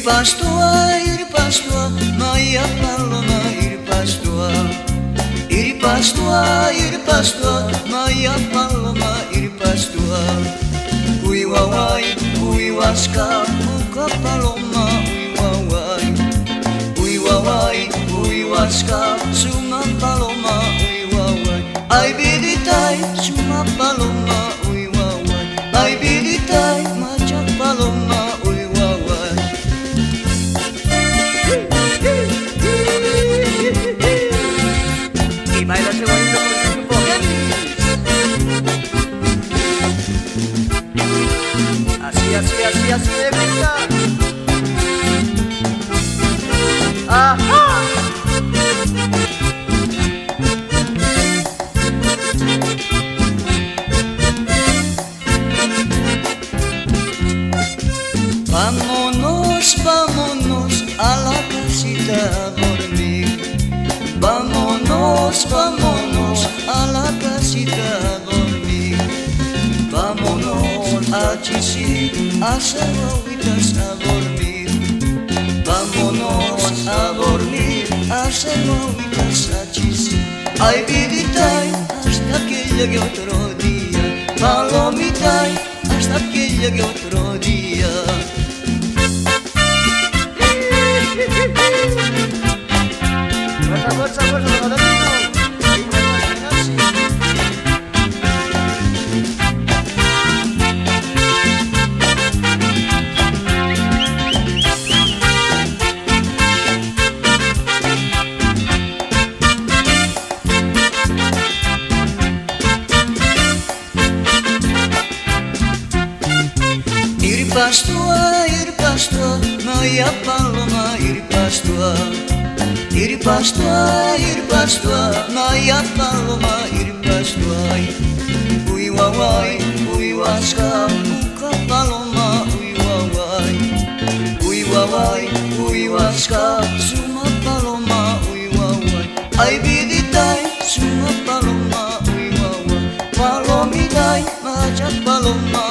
pastua, Maria Paloma, ir pastua, Maria Paloma, ir pastua. Ui wawai, ui waska, buka paloma, ui wawai, ui waska, suma paloma, ui wawai. Ai biditai, suma paloma, ui wawai. Ai biditai, macam paloma, ui wawai. Y baila ese bonito con su poquemis. Así de brinda. ¡Ajá! Vámonos, vámonos a la casita a dormir. Vámonos, vámonos a la casita a dormir. Vámonos a Chisi, a hacer agüitas a dormir. Vámonos a dormir, a hacer agüitas a Chisi. Ay, viditay, hasta que llegue otro día. Palomitay, hasta que llegue otro día. Fuerza, Rodolino. Ir pastua, Maria Paloma, ir pastua, Maria Paloma, ir pastua. Ui wawai, ui waska, buka paloma, ui wawai. Ui wawai, ui waska, suma paloma, ui wawai. Ai biditai, suma paloma, ui wawai. Palomitai, macam paloma.